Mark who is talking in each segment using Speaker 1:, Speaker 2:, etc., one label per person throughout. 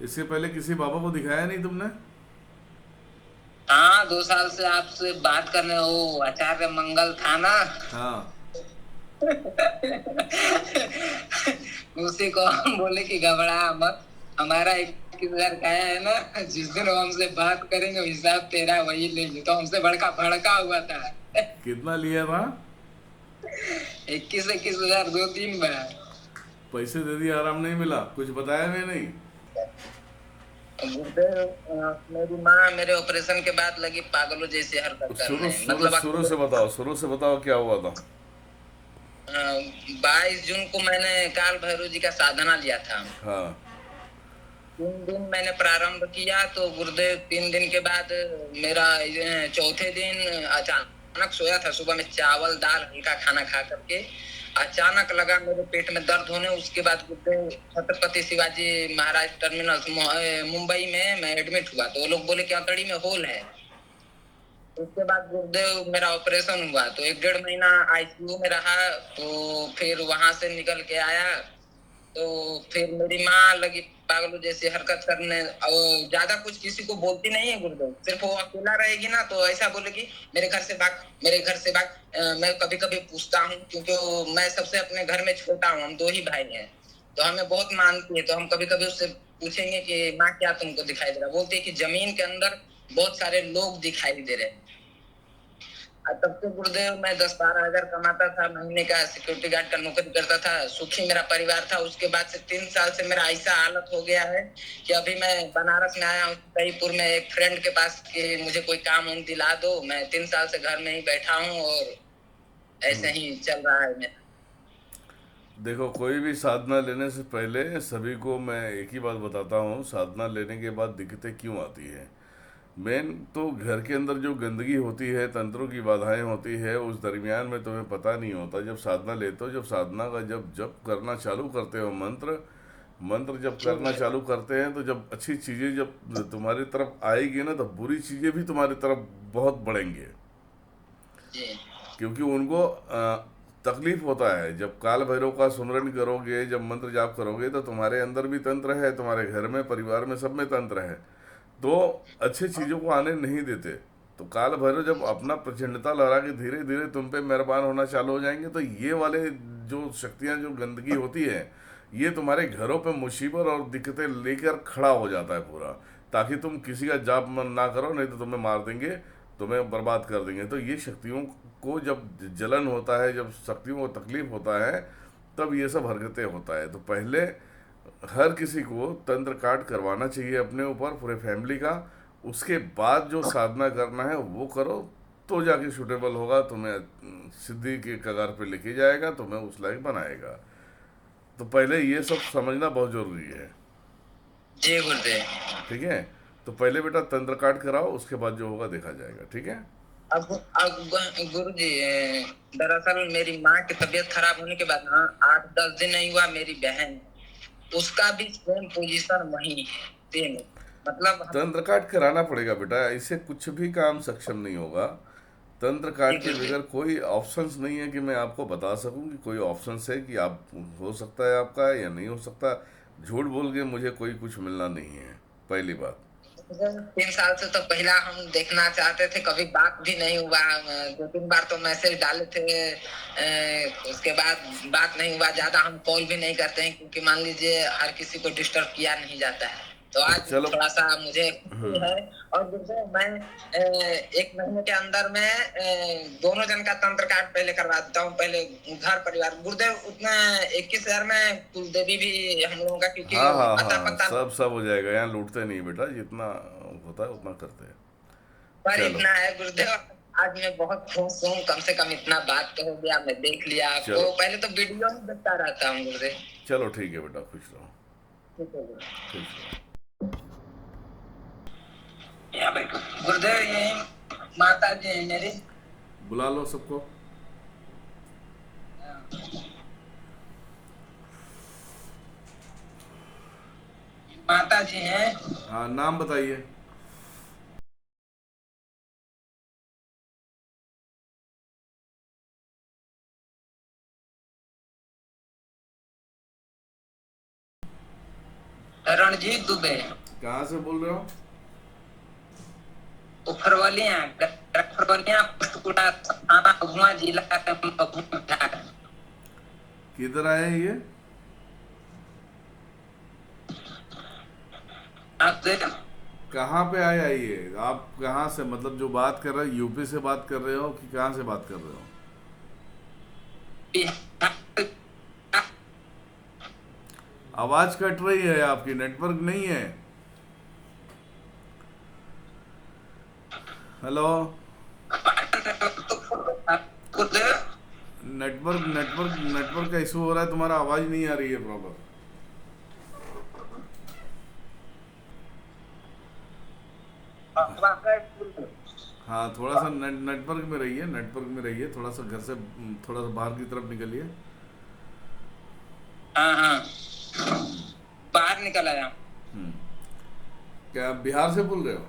Speaker 1: इसके पहले किसी बाबा को दिखाया नहीं तुमने?
Speaker 2: हाँ, 2 साल से आपसे बात करने, वो आचार्य मंगल था ना।
Speaker 1: हाँ।
Speaker 2: उसी को हम बोले कि घबरा मत, हमारा 21,000 का है ना, जिस दिन वो हमसे बात करेंगे हिसाब तेरा वही लेंगे। तो हमसे भड़का भड़का हुआ था।
Speaker 1: कितना लिया था?
Speaker 2: 21,000 2-3 बार।
Speaker 1: पैसे दे दिए, आराम नहीं मिला? कुछ बताया मैं नहीं?
Speaker 2: गुरुदेव, मेरी माँ मेरे ऑपरेशन के बाद लगी पागलों जैसी हरकत
Speaker 1: शुरू
Speaker 2: करने,
Speaker 1: शुरू
Speaker 2: मतलब
Speaker 1: शुरू
Speaker 2: अकेले।
Speaker 1: से बताओ, शुरू से बताओ क्या हुआ था।
Speaker 2: 22 जून को मैंने काल भैरव जी का साधना लिया था।
Speaker 1: हाँ।
Speaker 2: 3 दिन मैंने प्रारंभ किया तो गुरुदेव 3 दिन के बाद मेरा चौथे दिन अचानक सोया था, सुबह में चावल दाल हल्का खाना खा करके अचानक लगा मेरे पेट में दर्द होने। उसके बाद गुरुदेव छत्रपति शिवाजी महाराज टर्मिनल मुंबई में मैं एडमिट हुआ, तो वो लोग बोले कि अंतड़ी में होल है। उसके बाद गुरुदेव मेरा ऑपरेशन हुआ तो 1 डेढ़ महीना आईसीयू में रहा। तो फिर वहां से निकल के आया तो फिर मेरी माँ लगी पागलों जैसी हरकत करने, और ज्यादा कुछ किसी को बोलती नहीं है गुरुदेव, सिर्फ वो अकेला रहेगी ना तो ऐसा बोलेगी मेरे घर से भाग, मेरे घर से भाग। मैं कभी कभी पूछता हूँ क्योंकि मैं सबसे अपने घर में छोटा हूँ, हम 2 ही भाई हैं, तो हमें बहुत मानती है। तो हम कभी कभी उससे पूछेंगे कि माँ क्या तुमको दिखाई दे रहा, बोलती है कि जमीन के अंदर बहुत सारे लोग दिखाई दे रहे हैं। तब से गुरुदेव मैं 10-12 हजार कमाता था महीने का, सिक्योरिटी गार्ड का नौकरी करता था, सुखी मेरा परिवार था। उसके बाद से 3 साल से मेरा ऐसा हालत हो गया है कि अभी मैं बनारस में आया हूँ कईपुर में एक फ्रेंड के पास कि मुझे कोई काम उन दिला दो। मैं 3 साल से घर में ही बैठा हूँ और ऐसे ही चल रहा है मेरा।
Speaker 1: देखो, कोई भी साधना लेने से पहले सभी को मैं एक ही बात बताता हूँ, साधना लेने के बाद दिक्कतें क्यों आती है। मेन तो घर के अंदर जो गंदगी होती है, तंत्रों की बाधाएं होती है, उस दरमियान में तुम्हें पता नहीं होता। जब साधना लेते हो, जब साधना का जब जब करना चालू करते हो, मंत्र मंत्र जब
Speaker 2: जी
Speaker 1: करना
Speaker 2: गुरुदेव।
Speaker 1: चालू करते हैं, तो जब अच्छी चीज़ें जब तुम्हारी तरफ आएगी ना, तो बुरी चीज़ें भी तुम्हारी तरफ बहुत बढ़ेंगे।
Speaker 2: जी
Speaker 1: क्योंकि उनको तकलीफ होता है। जब काल भैरव का सुमरन करोगे, जब मंत्र जाप करोगे, तो तुम्हारे अंदर भी तंत्र है, तुम्हारे घर में, परिवार में, सब में तंत्र है, तो अच्छी चीज़ों को आने नहीं देते। तो काल भैरव जब अपना प्रचंडता लहरा के धीरे धीरे तुम पे मेहरबान होना चालू हो जाएंगे, तो ये वाले जो शक्तियाँ, जो गंदगी होती है, ये तुम्हारे घरों पे मुसीबत और दिक्कतें लेकर खड़ा हो जाता है पूरा। ताकि तुम किसी का जाप मन ना करो, नहीं तो तुम्हें मार देंगे, तुम्हें बर्बाद कर देंगे। तो ये शक्तियों को जब जलन होता है, जब शक्तियों को तकलीफ होता है, तब ये सब हरकतें होता है। तो पहले हर किसी को तंत्र काट करवाना चाहिए अपने ऊपर, पूरे फैमिली का। उसके बाद जो साधना करना है वो करो, तो जाके सूटेबल होगा, तुम्हें सिद्धि के कगार पे लेके जाएगा, तुम्हें उस लायक बनाएगा। तो पहले ये सब समझना बहुत जरूरी है।
Speaker 2: जी गुरुदेव।
Speaker 1: ठीक है? तो पहले बेटा तंत्र काट कराओ, उसके बाद जो होगा देखा जाएगा। ठीक है?
Speaker 2: अब गुरु जी, दरअसल मेरी माँ की तबीयत खराब होने के बाद ना 8-10 दिन नहीं हुआ, मेरी बहन उसका भी सेम पोजीशन वही है, सेम। मतलब हम।
Speaker 1: तंत्र काट कराना पड़ेगा बेटा, ऐसे कुछ भी काम सक्षम नहीं होगा। तंत्र
Speaker 2: जी
Speaker 1: काट के
Speaker 2: गुरुदेव।
Speaker 1: बगैर कोई ऑप्शंस नहीं है कि मैं आपको बता सकूं कि कोई ऑप्शंस है कि आप हो सकता है आपका या नहीं हो सकता। झूठ बोल के मुझे कोई कुछ मिलना नहीं है, पहली बात।
Speaker 2: 3 साल से तो पहला हम देखना चाहते थे, कभी बात भी नहीं हुआ। 2-3 बार तो मैसेज डाले थे, उसके बाद बात नहीं हुआ। ज्यादा हम कॉल भी नहीं करते हैं क्योंकि मान लीजिए हर किसी को डिस्टर्ब किया नहीं जाता है। तो आज
Speaker 1: चलो।
Speaker 2: थोड़ा सा मुझे खुशी है। और दूसरे मैं 1 महीने के अंदर में दोनों जन का तंत्र कार्ड पहले करवा देता हूँ, पहले घर परिवार। गुरुदेव उतना 21,000 में कुलदेवी भी हम लोगों का, क्योंकि
Speaker 1: हाँ हाँ
Speaker 2: अता
Speaker 1: हाँ,
Speaker 2: पता
Speaker 1: सब सब हो जाएगा। यहाँ लूटते नहीं बेटा, जितना होता है उतना करते हैं।
Speaker 2: पर
Speaker 1: चलो।
Speaker 2: इतना है गुरुदेव। आज मैं बहुत खुश हूँ, कम से कम इतना बात तो हो गया, मैं देख लिया आपको।
Speaker 1: चलो।
Speaker 2: पहले तो वीडियो में देखता रहता हूँ गुरुदेव।
Speaker 1: चलो ठीक है बेटा, खुश रहो।
Speaker 2: ठीक है गुरुदेव।
Speaker 1: खुश रहो।
Speaker 2: यहाँ पे गुरुदेव, ये माता जी है मेरी।
Speaker 1: बुला लो सबको।
Speaker 2: माता जी हैं।
Speaker 1: हाँ, नाम बताइए।
Speaker 2: रणजीत दुबे।
Speaker 1: कहाँ से बोल रहे हो?
Speaker 2: फरवलियां, फरवलियां, पंचकुला थाना, महुआ जिला, महुआ बिहार।
Speaker 1: किधर आए हैं ये?
Speaker 2: आपसे
Speaker 1: कहाँ पे आए हैं ये? आप कहाँ से, मतलब जो बात कर रहे हो यूपी से बात कर रहे हो कि कहाँ से बात कर रहे हो?
Speaker 2: बिहार।
Speaker 1: आवाज कट रही है आपकी, नेटवर्क नहीं है। हेलो। नेटवर्क का इशू हो रहा है तुम्हारा, आवाज नहीं आ रही है प्रॉपर। हाँ, थोड़ा सा नेटवर्क में रहिए, नेटवर्क में रहिए, थोड़ा सा घर से थोड़ा सा बाहर की तरफ निकलिए।
Speaker 2: हाँ हाँ, बाहर निकल आया।
Speaker 1: क्या आप बिहार से बोल रहे हो?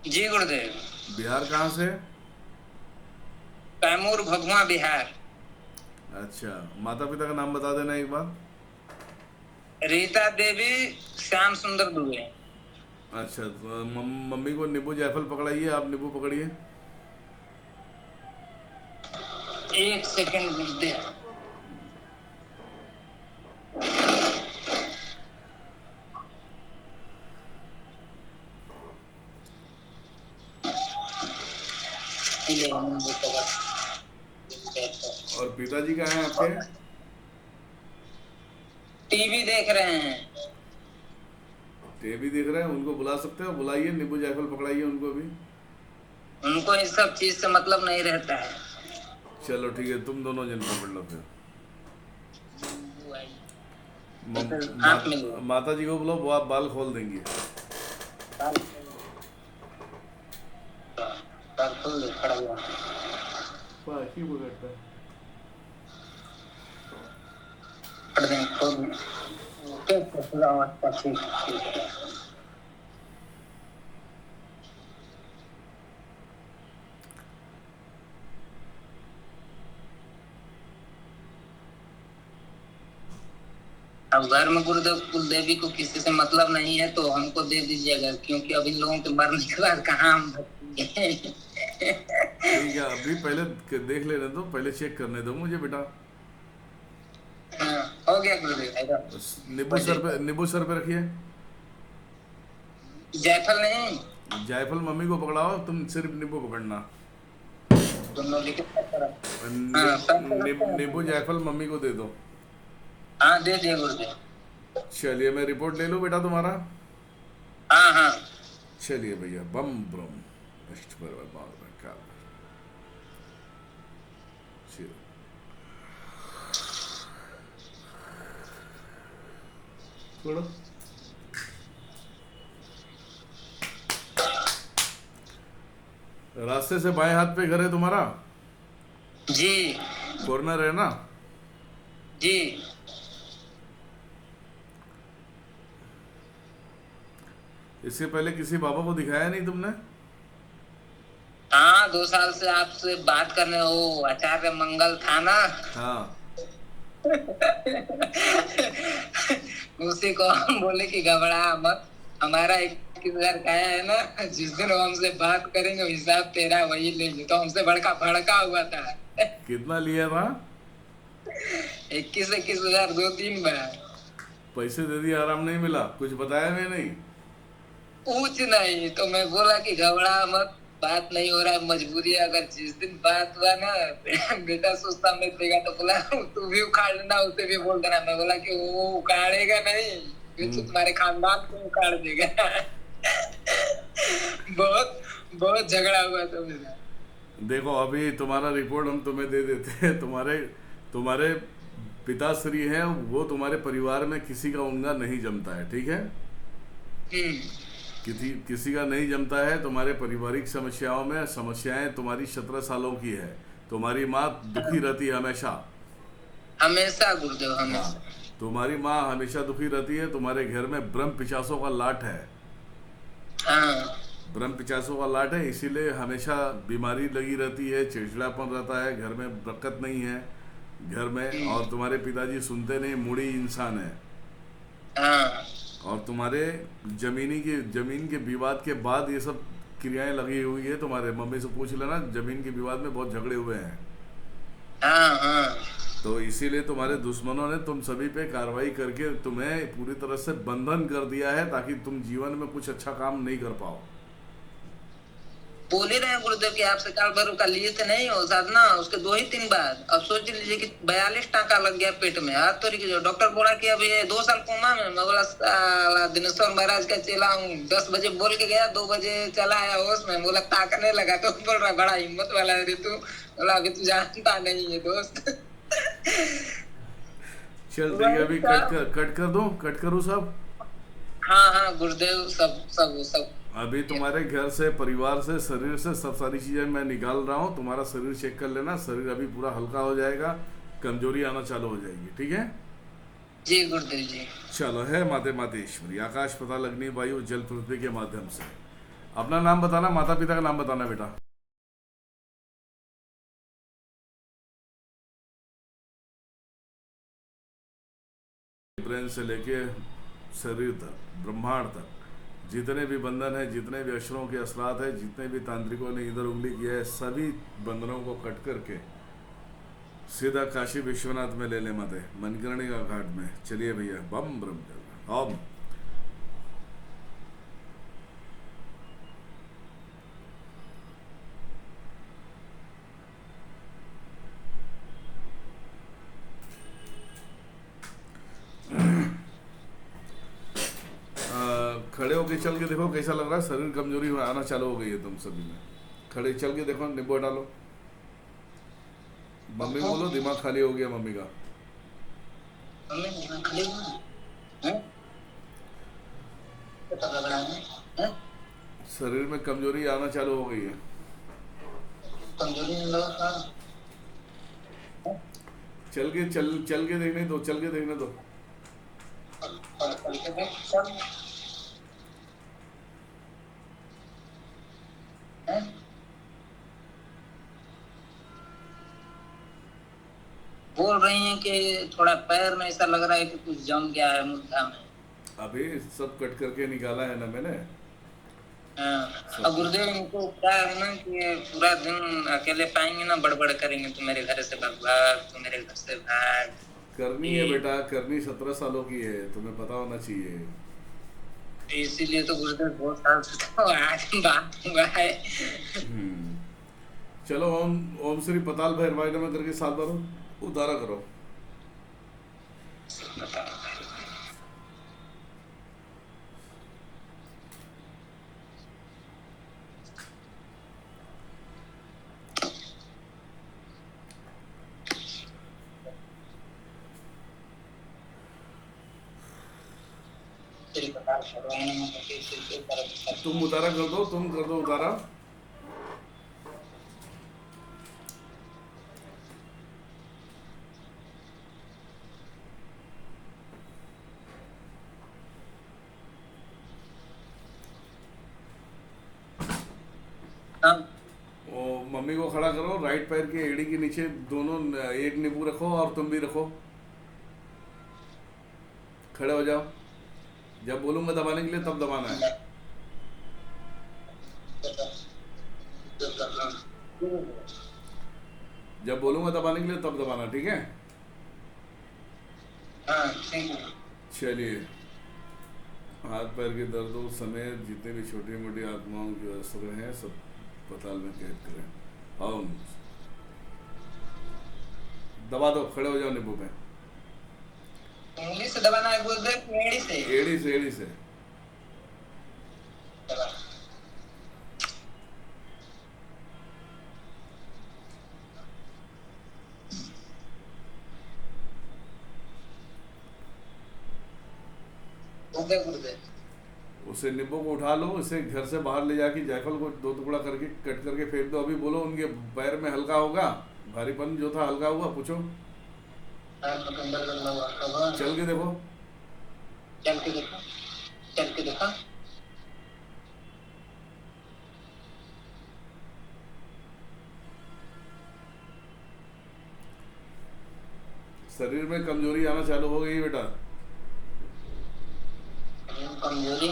Speaker 2: जी गुरुदेव।
Speaker 1: बिहार कहाँ से?
Speaker 2: कैमूर, भभुआ बिहार।
Speaker 1: अच्छा, माता पिता का नाम बता देना एक बार।
Speaker 2: रीता देवी, श्याम सुंदर दुबे।
Speaker 1: अच्छा, तो मम्मी को नींबू जायफल पकड़ाइए, आप नींबू पकड़िए।
Speaker 2: 1 सेकंड गुरुदेव।
Speaker 1: और पिताजी कहाँ हैं आपके?
Speaker 2: टीवी देख रहे हैं।
Speaker 1: टीवी देख रहे हैं, उनको बुला सकते हो? बुलाइए, नींबू जायफल पकड़ाइए उनको भी।
Speaker 2: उनको इस सब चीज से मतलब नहीं रहता है।
Speaker 1: चलो ठीक है, तुम दोनों जन पकड़ लो फिर।
Speaker 2: हाथ में लो।
Speaker 1: माता जी को बोलो, वो आप बाल खोल देंगी।
Speaker 2: खोल दे, खड़ा हुआ।
Speaker 1: पाखी पकड़ता है।
Speaker 2: खड़ दें, खोल दें। ओके, खुला हुआ पाछी। अब घर में गुरुदेव कुलदेवी को किसी से मतलब नहीं है तो हमको दे दीजिएगा, क्योंकि अब इन लोगों के मरने के बाद कहाँ हम भटकेंगे।
Speaker 1: ठीक है, अभी पहले देख लेने दो, पहले चेक करने दो मुझे बेटा।
Speaker 2: हाँ, हो गया गुरुदेव।
Speaker 1: नींबू सर पे रखिए।
Speaker 2: जायफल नहीं?
Speaker 1: जायफल मम्मी को पकड़ाओ, तुम सिर्फ नींबू पकड़ना।
Speaker 2: दोनों लेके
Speaker 1: नींबू जायफल मम्मी को दे दो।
Speaker 2: हाँ, दे दिया गुरुदेव।
Speaker 1: चलिए, मैं रिपोर्ट ले लूँ बेटा तुम्हारा?
Speaker 2: हाँ हाँ।
Speaker 1: चलिए भैया, बम ब्रम नेक्स्ट पर काल। छोड़ो। रास्ते से बाएं हाथ पे घर है तुम्हारा?
Speaker 2: जी।
Speaker 1: कॉर्नर है ना?
Speaker 2: जी।
Speaker 1: इससे पहले किसी बाबा को दिखाया नहीं तुमने?
Speaker 2: हाँ, 2 साल से आपसे बात करने, वो आचार्य मंगल था ना।
Speaker 1: हाँ।
Speaker 2: उसी को हम बोले कि घबरा मत, हमारा 21,000 का है ना, जिस दिन वो हमसे बात करेंगे हिसाब तेरा वही लेंगे। तो हमसे भड़का हुआ था।
Speaker 1: कितना लिया था?
Speaker 2: 21,000 2-3 बार।
Speaker 1: पैसे दे दिए, आराम नहीं मिला? कुछ बताया मैं नहीं?
Speaker 2: कुछ नहीं, तो मैं बोला कि घबरा मत, बात नहीं हो रहा है, मजबूरी है। अगर जिस दिन बात हुआ ना, बेटा सोचता मैं देगा, तो बोला तू भी उखाड़ लेना, उसे भी बोल देना। मैं बोला कि वो उखाड़ेगा नहीं, तो तुम्हारे खानदान को उखाड़ देगा। बहुत बहुत झगड़ा हुआ था मेरा।
Speaker 1: देखो, अभी तुम्हारा रिपोर्ट हम तुम्हें दे देते हैं। तुम्हारे पिताश्री हैं, वो तुम्हारे परिवार में किसी का उनका नहीं जमता है, ठीक है? किसी का नहीं जमता है। तुम्हारे पारिवारिक समस्याएं तुम्हारी 17 सालों की है। तुम्हारी माँ दुखी रहती है हमेशा।
Speaker 2: हमेशा गुरुदेव, हमेशा।
Speaker 1: तुम्हारी माँ हमेशा दुखी रहती है। तुम्हारे घर में ब्रह्म पिशाचों का लाट है।
Speaker 2: हाँ।
Speaker 1: ब्रह्म पिशाचों का लाट है, इसीलिए हमेशा बीमारी लगी रहती है, चिड़चिड़ापन रहता है, घर में बरकत नहीं है घर में। और तुम्हारे पिताजी सुनते नहीं, मूडी इंसान है।
Speaker 2: हाँ।
Speaker 1: तुम्हारे जमीन के विवाद के बाद ये सब क्रियाएं लगी हुई है। तुम्हारे मम्मी से पूछ लेना, जमीन के विवाद में बहुत झगड़े हुए हैं।
Speaker 2: हाँ हाँ।
Speaker 1: तो इसीलिए तुम्हारे दुश्मनों ने तुम सभी पे कार्रवाई करके तुम्हें पूरी तरह से बंधन कर दिया है, ताकि तुम जीवन में कुछ अच्छा काम नहीं कर पाओ।
Speaker 2: बोल ही रहे हैं गुरुदेव कि आपसे काल भैरव का लिए थे नहीं हो साधना, उसके 2 ही दिन बाद अब सोच लीजिए कि 42 टाका लग गया पेट में। हाथ तो जो डॉक्टर बोला कि अब ये 2 साल कोमा में। मैं बोला साला दिनेश्वर महाराज का चेला हूँ, 10 बजे बोल के गया, 2 बजे चला आया होश में। बोला ताकने लगा तो बोल रहा बड़ा हिम्मत वाला है रे तू। बोला अभी तू जानता नहीं है दोस्त।
Speaker 1: चल ठीक है, अभी कट कर दूं, कट करूं सब।
Speaker 2: हाँ हाँ गुरुदेव, सब सब सब।
Speaker 1: अभी तुम्हारे घर से, परिवार से, शरीर से सब सारी चीजें मैं निकाल रहा हूँ। तुम्हारा शरीर चेक कर लेना, शरीर अभी पूरा हल्का हो जाएगा, कमजोरी आना चालू हो जाएगी, ठीक है।
Speaker 2: जी गुरुदेव जी।
Speaker 1: चलो, है माते मातेश्वरी, आकाश पता अग्नि वायु जल पृथ्वी के माध्यम से। अपना नाम बताना, माता पिता का नाम बताना बेटा। ब्रेन से लेके शरीर तक, ब्रह्मांड तक, जितने भी बंधन है, जितने भी अक्षरों के असरात है, जितने भी तांत्रिकों ने इधर उंगली किया है, सभी बंधनों को कट करके सीधा काशी विश्वनाथ में ले ले माते, मनकर्णिका घाट में। चलिए भैया, बम ब्रह्म ओम। खड़े होके चल के देखो कैसा लग रहा है, शरीर कमजोरी आना चालू हो गई है तुम सभी में। खड़े चल के देखो, नींबू डालो। मम्मी बोलो दिमाग खाली हो गया मम्मी का। शरीर में कमजोरी आना चालू हो गई है। चल के देखने दो, चल के देखने दो।
Speaker 2: बोल रही हैं कि थोड़ा पैर में ऐसा लग रहा है कि कुछ जम गया है मुद्दा में।
Speaker 1: अभी सब कट करके निकाला है ना मैंने।
Speaker 2: अब गुरुदेव इनको क्या है ना कि पूरा दिन अकेले पाएंगे ना, बड़बड़ करेंगे तो मेरे घर से भाग, तो मेरे घर से भाग।
Speaker 1: करनी है बेटा, करनी 17 सालों की है, तुम्हें पता होना चाहिए।
Speaker 2: इसीलिए तो गुरुदेव बहुत साल से तो आज बात हुआ है।
Speaker 1: चलो, ओम ओम श्री पताल भैरवाय नमः करके 7 बार उतारा करो। तुम उतारा कर दो, तुम कर दो उतारा। मम्मी को खड़ा करो, राइट पैर के एड़ी के नीचे दोनों एक नींबू रखो और तुम भी रखो। खड़े हो जाओ, जब बोलूंगा दबाने के लिए तब दबाना है। जब बोलूंगा दबाने के लिए तब दबाना, ठीक है। चलिए, हाथ पैर के दर्दों समेत जितने भी छोटी मोटी आत्माओं के असर हैं सब पताल में कैद करें। ओम। दबा दो, खड़े हो जाओ नींबू में।
Speaker 2: उंगली से दबाना है गुरुदेव, एड़ी से?
Speaker 1: एड़ी से, एड़ी से। उसे नींबू को उठा लो, इसे घर से बाहर ले जाके जायफल को 2 टुकड़ा करके कट करके फेंक दो। अभी बोलो उनके पैर में हल्का होगा, भारीपन जो था हल्का हुआ, पूछो। चल के देखो,
Speaker 2: चल के देखो, चल के देखो।
Speaker 1: शरीर में कमजोरी आना चालू हो गई बेटा।
Speaker 2: कमजोरी।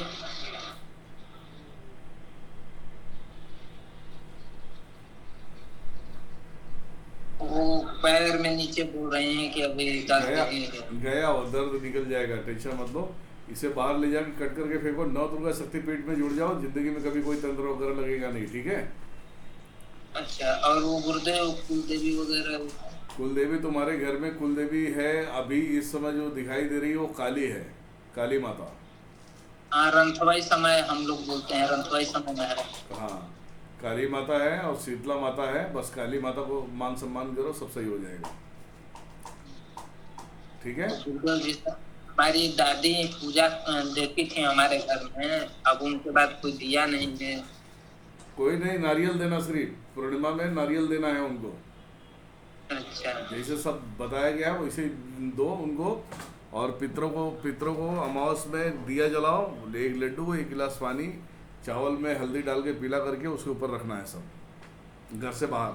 Speaker 2: वो पैर में नीचे बोल रहे हैं कि अभी दर्द
Speaker 1: गया
Speaker 2: ही है।
Speaker 1: गया वो दर्द निकल जाएगा, टेंशन मत लो। इसे बाहर ले जाकर कट करके फेंको, नौ दुर्गा शक्ति पीठ में जुड़ जाओ, जिंदगी में कभी कोई तंत्र वगैरह लगेगा नहीं, ठीक है।
Speaker 2: अच्छा, और वो गुरुदेव कुल देवी वगैरह?
Speaker 1: कुलदेवी तुम्हारे घर में कुलदेवी है अभी इस समय जो दिखाई दे रही है वो काली है, काली माता।
Speaker 2: हाँ, रंथवाई समय हम लोग बोलते हैं, रंथवाई समय में है।
Speaker 1: हाँ, काली माता है और शीतला माता है, बस काली माता को मान सम्मान करो, सब सही हो जाएगा, ठीक है।
Speaker 2: गुरुदेव जी से हमारी दादी पूजा देती थी हमारे घर में, अब उनके बाद कोई दिया नहीं है।
Speaker 1: कोई नहीं, नारियल देना, सिर्फ पूर्णिमा में नारियल देना है उनको,
Speaker 2: अच्छा।
Speaker 1: जैसे सब बताया गया वैसे ही दो उनको। और पितरों को अमावस में दिया जलाओ, एक लड्डू, एक गिलास पानी, चावल में हल्दी डाल के पीला करके उसके ऊपर रखना है सब, घर से बाहर।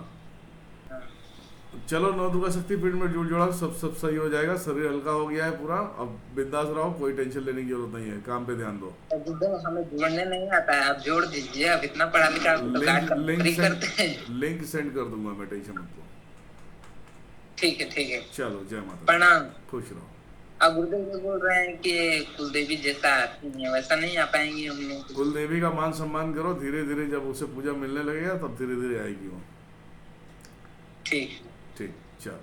Speaker 1: चलो, नौ दुर्गा शक्ति पीठ में जुड़ जुड़ा, सब सही हो जाएगा, शरीर हल्का हो गया है पूरा, अब बिंदास रहो, कोई टेंशन लेने की जरूरत नहीं है, काम पे ध्यान दो।
Speaker 2: गुरुदेव हमें जोड़ने नहीं आता है, आप जोड़ दीजिए, अब इतना पढ़ा लिखा तो गार्ड का नौकरी करते हैं।
Speaker 1: लिंक सेंड कर दूंगा मैं, टेंशन मत लो।
Speaker 2: ठीक है, ठीक है।
Speaker 1: चलो, जय माता,
Speaker 2: प्रणाम।
Speaker 1: खुश रहो।
Speaker 2: अब गुरुदेव जी बोल रहे हैं कि कुलदेवी जैसा आती है वैसा नहीं आ पाएंगे हम लोग।
Speaker 1: कुल देवी का मान सम्मान करो, धीरे धीरे जब उसे पूजा मिलने लगेगा तब धीरे धीरे आएगी वो।
Speaker 2: ठीक।
Speaker 1: ठीक, चलो।